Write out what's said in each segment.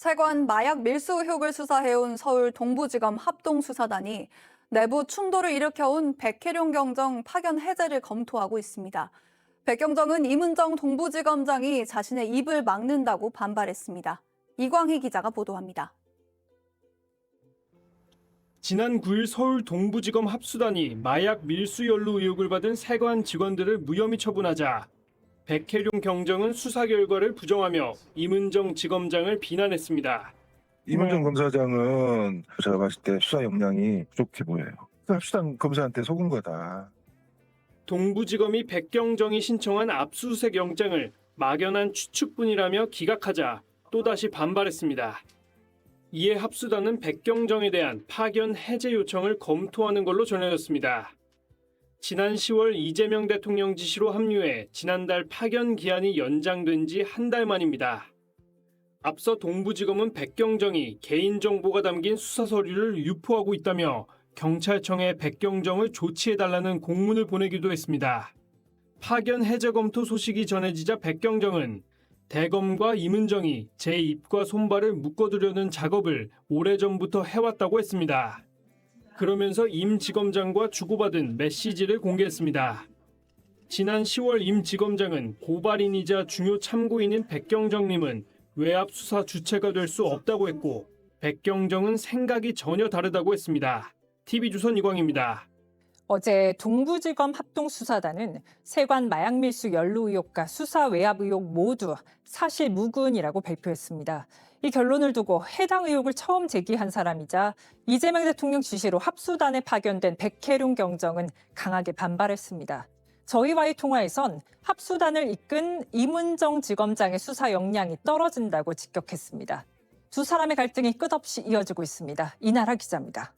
세관 마약 밀수 의혹을 수사해온 서울 동부지검 합동수사단이 내부 충돌을 일으켜온 백혜룡 경정 파견 해제를 검토하고 있습니다. 백 경정은 이문정 동부지검장이 자신의 입을 막는다고 반발했습니다. 이광희 기자가 보도합니다. 지난 9일 서울 동부지검 합수단이 마약 밀수 연루 의혹을 받은 세관 직원들을 무혐의 처분하자 백혜룡 경정은 수사 결과를 부정하며 이문정 지검장을 비난했습니다. 이문정 검사장은 제가 봤을 때 수사 역량이 부족해 보여요. 합수단 검사한테 속은 거다. 동부지검이 백경정이 신청한 압수수색 영장을 막연한 추측뿐이라며 기각하자 또다시 반발했습니다. 이에 합수단은 백경정에 대한 파견 해제 요청을 검토하는 걸로 전해졌습니다. 지난 10월 이재명 대통령 지시로 합류해 지난달 파견 기한이 연장된 지 한 달 만입니다. 앞서 동부지검은 백경정이 개인정보가 담긴 수사 서류를 유포하고 있다며 경찰청에 백경정을 조치해달라는 공문을 보내기도 했습니다. 파견 해제 검토 소식이 전해지자 백경정은 대검과 이문정이 제 입과 손발을 묶어두려는 작업을 오래전부터 해왔다고 했습니다. 그러면서 임 지검장과 주고받은 메시지를 공개했습니다. 지난 10월 임 지검장은 고발인이자 중요 참고인인 백경정님은 외압 수사 주체가 될 수 없다고 했고 백경정은 생각이 전혀 다르다고 했습니다. TV조선 이광입니다. 어제 동부지검 합동수사단은 세관 마약 밀수 연루 의혹과 수사 외압 의혹 모두 사실 무근이라고 발표했습니다. 이 결론을 두고 해당 의혹을 처음 제기한 사람이자 이재명 대통령 지시로 합수단에 파견된 백혜룡 경정은 강하게 반발했습니다. 저희와의 통화에선 합수단을 이끈 이문정 지검장의 수사 역량이 떨어진다고 직격했습니다. 두 사람의 갈등이 끝없이 이어지고 있습니다. 이나라 기자입니다.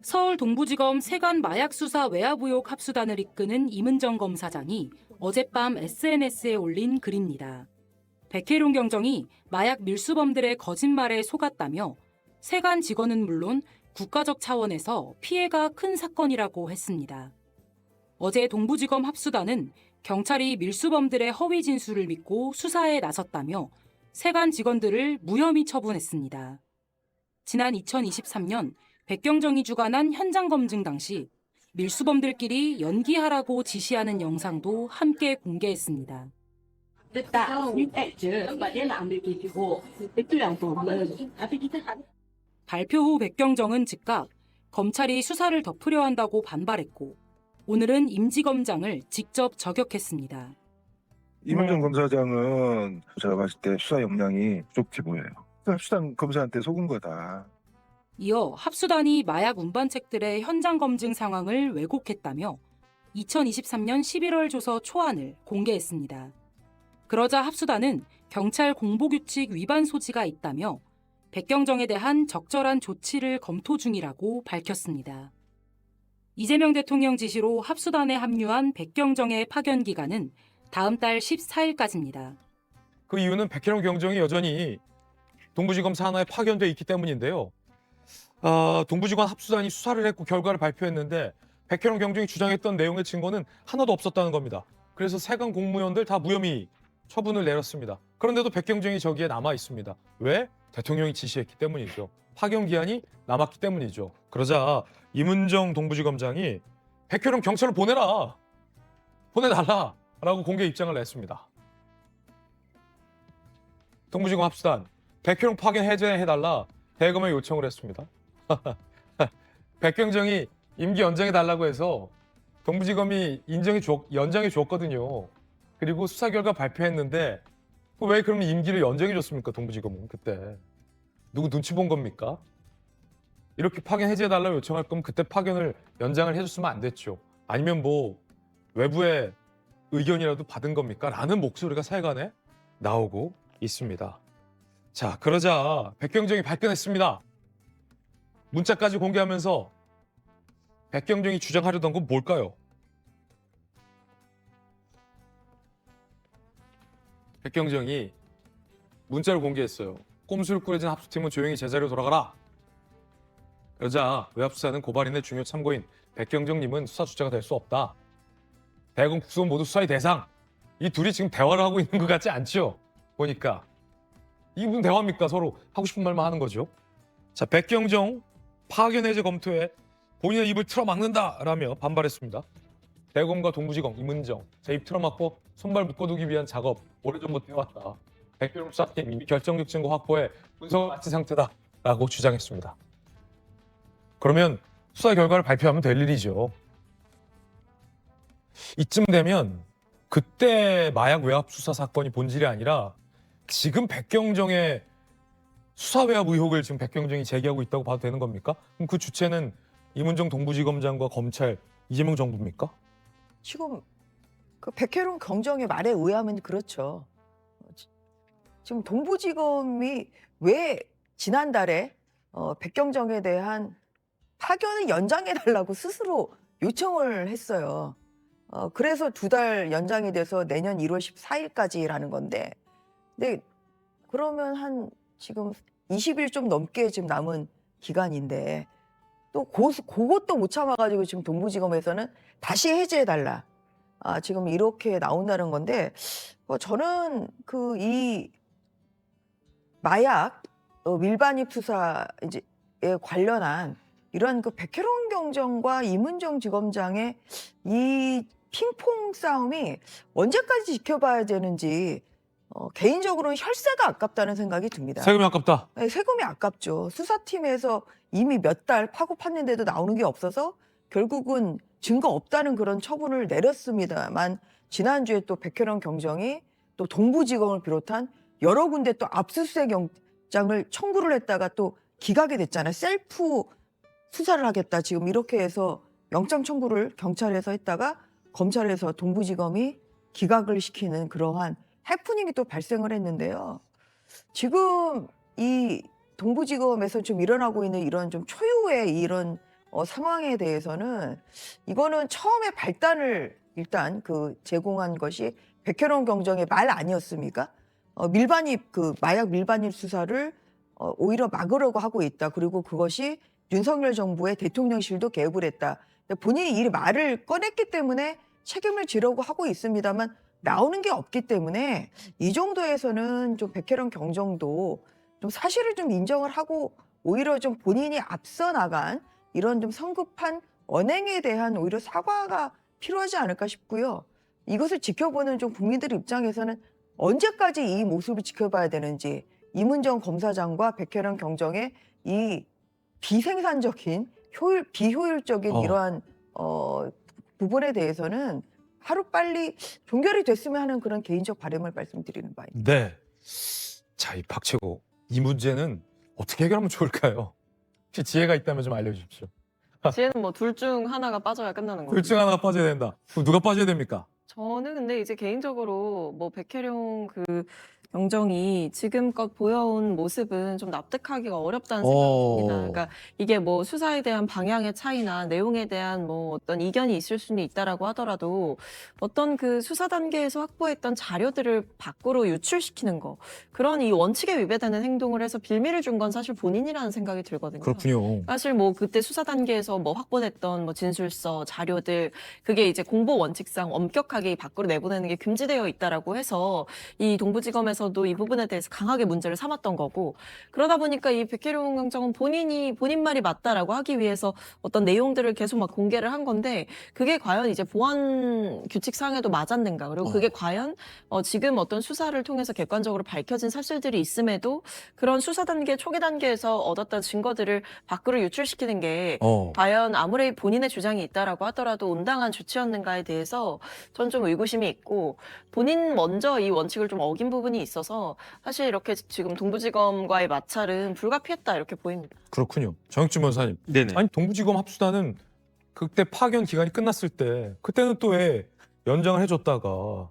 서울 동부지검 세관 마약 수사 외압 의혹 합수단을 이끄는 이문정 검사장이 어젯밤 SNS에 올린 글입니다. 백혜룡 경정이 마약 밀수범들의 거짓말에 속았다며 세관 직원은 물론 국가적 차원에서 피해가 큰 사건이라고 했습니다. 어제 동부지검 합수단은 경찰이 밀수범들의 허위 진술을 믿고 수사에 나섰다며 세관 직원들을 무혐의 처분했습니다. 지난 2023년 백경정이 주관한 현장 검증 당시 밀수범들끼리 연기하라고 지시하는 영상도 함께 공개했습니다. 발표 후 백경정은 즉각 검찰이 수사를 덮으려 한다고 반발했고 오늘은 임지검장을 직접 저격했습니다. 이문정 검사장은 제가 봤을 때 수사 역량이 부족해 보여요. 합수단 검사한테 속은 거다. 이어 합수단이 마약 운반책들의 현장 검증 상황을 왜곡했다며 2023년 11월 조서 초안을 공개했습니다. 그러자 합수단은 경찰 공보규칙 위반 소지가 있다며 백경정에 대한 적절한 조치를 검토 중이라고 밝혔습니다. 이재명 대통령 지시로 합수단에 합류한 백경정의 파견 기간은 다음 달 14일까지입니다. 그 이유는 백혜룡 경정이 여전히 동부지검 산하에 파견돼 있기 때문인데요. 동부지검 합수단이 수사를 했고 결과를 발표했는데 백혜룡 경정이 주장했던 내용의 증거는 하나도 없었다는 겁니다. 그래서 세관 공무원들 다 무혐의 처분을 내렸습니다. 그런데도 백경정이 저기에 남아 있습니다. 왜? 대통령이 지시했기 때문이죠. 파견 기한이 남았기 때문이죠. 그러자 이문정 동부지검장이 백혜룡 경찰을 보내달라라고 공개 입장을 냈습니다. 동부지검 합수단 백혜룡 파견 해제해달라 대검에 요청을 했습니다. 백경정이 임기 연장해달라고 해서 동부지검이 연장해 주었거든요. 그리고 수사 결과 발표했는데 왜 그러면 임기를 연장해 줬습니까? 동부지검은 그때. 누구 눈치 본 겁니까? 이렇게 파견 해제해달라고 요청할 거면 그때 파견을 연장을 해줬으면 안 됐죠. 아니면 뭐 외부의 의견이라도 받은 겁니까? 라는 목소리가 세간에 나오고 있습니다. 자, 그러자 백경정이 발끈했습니다. 문자까지 공개하면서 백경정이 주장하려던 건 뭘까요? 백경정이 문자를 공개했어요. 꼼수를 꾸려진 합수팀은 조용히 제자리로 돌아가라. 그러자 외압수사는 고발인의 중요 참고인 백경정님은 수사 주체가 될 수 없다. 대검 국수원 모두 수사의 대상. 이 둘이 지금 대화를 하고 있는 것 같지 않죠? 보니까. 이게 무슨 대화입니까? 서로 하고 싶은 말만 하는 거죠. 자, 백경정 파견 해제 검토에 본인의 입을 틀어막는다라며 반발했습니다. 대검과 동부지검 임은정 제 입 틀어막고 손발 묶어두기 위한 작업 오래전부터 해왔다. 백경정 수사팀 이미 결정적 증거 확보에 분석을 마친 상태다라고 주장했습니다. 그러면 수사 결과를 발표하면 될 일이죠. 이쯤 되면 그때 마약 외압 수사 사건이 본질이 아니라 지금 백경정의 수사 외압 의혹을 지금 백경정이 제기하고 있다고 봐도 되는 겁니까? 그럼 그 주체는 임은정 동부지검장과 검찰 이재명 정부입니까? 지금 그 백혜룡 경정의 말에 의하면 그렇죠. 지금 동부지검이 왜 지난달에 백경정에 대한 파견을 연장해달라고 스스로 요청을 했어요. 그래서 2달 연장이 돼서 내년 1월 14일까지라는 건데, 근데 그러면 한 지금 20일 좀 넘게 지금 남은 기간인데 또 그것도 못 참아가지고 지금 동부지검에서는 다시 해제해달라. 지금 이렇게 나온다는 건데, 저는 그 이 마약 밀반입 수사에 관련한 이런 그 백혜룡 경정과 임은정 지검장의 이 핑퐁 싸움이 언제까지 지켜봐야 되는지 개인적으로는 혈세가 아깝다는 생각이 듭니다. 세금이 아깝다. 네, 세금이 아깝죠. 수사팀에서 이미 몇 달 파고 팠는데도 나오는 게 없어서 결국은 증거 없다는 그런 처분을 내렸습니다만, 지난주에 또 백혜령 경정이 또 동부지검을 비롯한 여러 군데 또 압수수색 영장을 청구를 했다가 또 기각이 됐잖아요. 셀프 수사를 하겠다. 지금 이렇게 해서 영장 청구를 경찰에서 했다가 검찰에서 동부지검이 기각을 시키는 그러한 해프닝이 또 발생을 했는데요. 지금 이 동부지검에서 좀 일어나고 있는 이런 좀 초유의 이런 상황에 대해서는, 이거는 처음에 발단을 일단 그 제공한 것이 백혜룡 경정의 말 아니었습니까? 밀반입 그 마약 밀반입 수사를 오히려 막으려고 하고 있다. 그리고 그것이 윤석열 정부의 대통령실도 개입을 했다. 본인이 이 말을 꺼냈기 때문에 책임을 지려고 하고 있습니다만 나오는 게 없기 때문에 이 정도에서는 좀 백혜령 경정도 좀 사실을 좀 인정을 하고 오히려 좀 본인이 앞서 나간 이런 좀 성급한 언행에 대한 오히려 사과가 필요하지 않을까 싶고요. 이것을 지켜보는 좀 국민들 입장에서는 언제까지 이 모습을 지켜봐야 되는지, 임은정 검사장과 백혜령 경정의 이 비생산적인 비효율적인 이러한 부분에 대해서는 하루빨리 종결이 됐으면 하는 그런 개인적 바람을 말씀드리는 바입니다. 네. 자, 이 박채고 이 문제는 어떻게 해결하면 좋을까요? 혹시 지혜가 있다면 좀 알려주십시오. 지혜는 뭐 둘 중 하나가 빠져야 끝나는 거죠. 둘 중 하나가 빠져야 된다. 그럼 누가 빠져야 됩니까? 저는 근데 이제 개인적으로 뭐 백혜룡 그 경정이 지금껏 보여온 모습은 좀 납득하기가 어렵다는 생각이 듭니다. 그러니까 이게 뭐 수사에 대한 방향의 차이나 내용에 대한 뭐 어떤 이견이 있을 수는 있다라고 하더라도 어떤 그 수사 단계에서 확보했던 자료들을 밖으로 유출시키는 거, 그런 이 원칙에 위배되는 행동을 해서 빌미를 준 건 사실 본인이라는 생각이 들거든요. 그렇군요. 사실 뭐 그때 수사 단계에서 뭐 확보됐던 뭐 진술서, 자료들, 그게 이제 공보 원칙상 엄격하게 밖으로 내보내는 게 금지되어 있다라고 해서 이 동부지검에서도 이 부분에 대해서 강하게 문제를 삼았던 거고, 그러다 보니까 이 백혜룡 경정은 본인 말이 맞다라고 하기 위해서 어떤 내용들을 계속 막 공개를 한 건데, 그게 과연 이제 보안 규칙상에도 맞았는가, 그리고 그게 과연 지금 어떤 수사를 통해서 객관적으로 밝혀진 사실들이 있음에도 그런 수사 단계 초기 단계에서 얻었던 증거들을 밖으로 유출시키는 게 과연 아무리 본인의 주장이 있다라고 하더라도 온당한 조치였는가에 대해서 전 좀 의구심이 있고, 본인 먼저 이 원칙을 좀 어긴 부분이 있어서 사실 이렇게 지금 동부지검과의 마찰은 불가피했다 이렇게 보입니다. 그렇군요. 정혁준 변호사님. 네네. 아니 동부지검 합수단은 그때 파견 기간이 끝났을 때 그때는 또 왜 연장을 해줬다가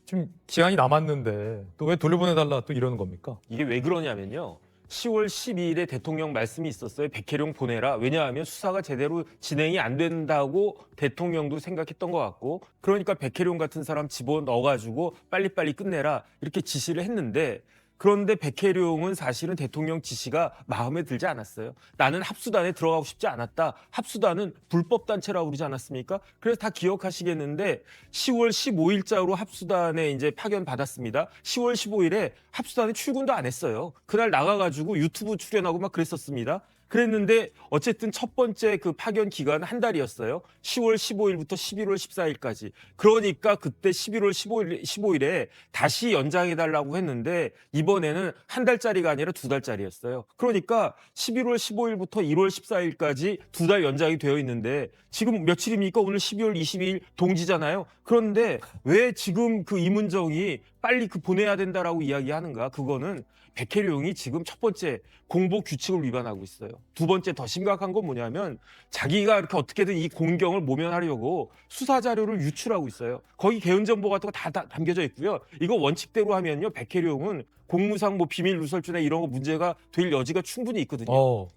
지금 기한이 남았는데 또 왜 돌려보내달라 또 이러는 겁니까? 이게 왜 그러냐면요. 10월 12일에 대통령 말씀이 있었어요. 백혜룡 보내라. 왜냐하면 수사가 제대로 진행이 안 된다고 대통령도 생각했던 것 같고, 그러니까 백혜룡 같은 사람 집어넣어가지고 빨리빨리 끝내라 이렇게 지시를 했는데, 그런데 백혜룡은 사실은 대통령 지시가 마음에 들지 않았어요. 나는 합수단에 들어가고 싶지 않았다. 합수단은 불법 단체라고 그러지 않았습니까? 그래서 다 기억하시겠는데 10월 15일자로 합수단에 이제 파견 받았습니다. 10월 15일에 합수단에 출근도 안 했어요. 그날 나가가지고 유튜브 출연하고 막 그랬었습니다. 그랬는데 어쨌든 첫 번째 그 파견 기간 한 달이었어요. 10월 15일부터 11월 14일까지. 그러니까 그때 11월 15일에 다시 연장해달라고 했는데 이번에는 한 달짜리가 아니라 두 달짜리였어요. 그러니까 11월 15일부터 1월 14일까지 두 달 연장이 되어 있는데 지금 며칠입니까? 오늘 12월 22일 동지잖아요. 그런데 왜 지금 그 이문정이 빨리 그 보내야 된다라고 이야기하는가? 그거는 백혜룡이 지금 첫 번째 공보 규칙을 위반하고 있어요. 두 번째 더 심각한 건 뭐냐면 자기가 이렇게 어떻게든 이 공경을 모면하려고 수사 자료를 유출하고 있어요. 거기 개인 정보 같은 거 다 담겨져 있고요. 이거 원칙대로 하면요, 백혜룡은 공무상 뭐 비밀 누설죄나 이런 거 문제가 될 여지가 충분히 있거든요.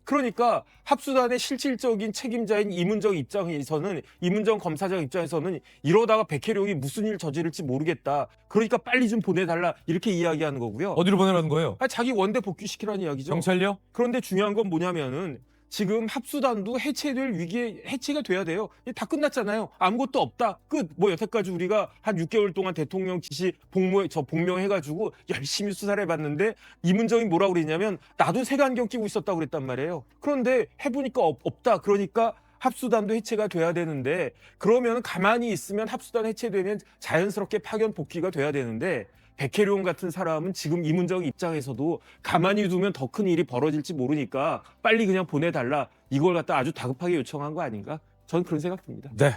그러니까 합수단의 실질적인 책임자인 이문정 입장에서는, 이문정 검사장 입장에서는 이러다가 백혜룡이 무슨 일 저지를지 모르겠다. 그러니까 빨리 좀 보내달라 이렇게 이야기하는 거고요. 어디로 보내라는 거예요? 자기 원대 복귀시키라는 이야기죠. 경찰요? 그런데 중요한 건 뭐냐면은 지금 합수단도 해체될 위기에 해체가 돼야 돼요. 다 끝났잖아요. 아무것도 없다. 끝. 뭐 여태까지 우리가 한 6개월 동안 대통령 지시 복명해가지고 열심히 수사를 해봤는데 이문정이 뭐라고 그랬냐면 나도 색안경 끼고 있었다고 그랬단 말이에요. 그런데 해보니까 없다. 그러니까 합수단도 해체가 돼야 되는데 그러면 가만히 있으면 합수단 해체되면 자연스럽게 파견 복귀가 돼야 되는데 백혜룡 같은 사람은 지금 이문정 입장에서도 가만히 두면 더 큰 일이 벌어질지 모르니까 빨리 그냥 보내달라. 이걸 갖다 아주 다급하게 요청한 거 아닌가? 저는 그런 생각 듭니다. 네.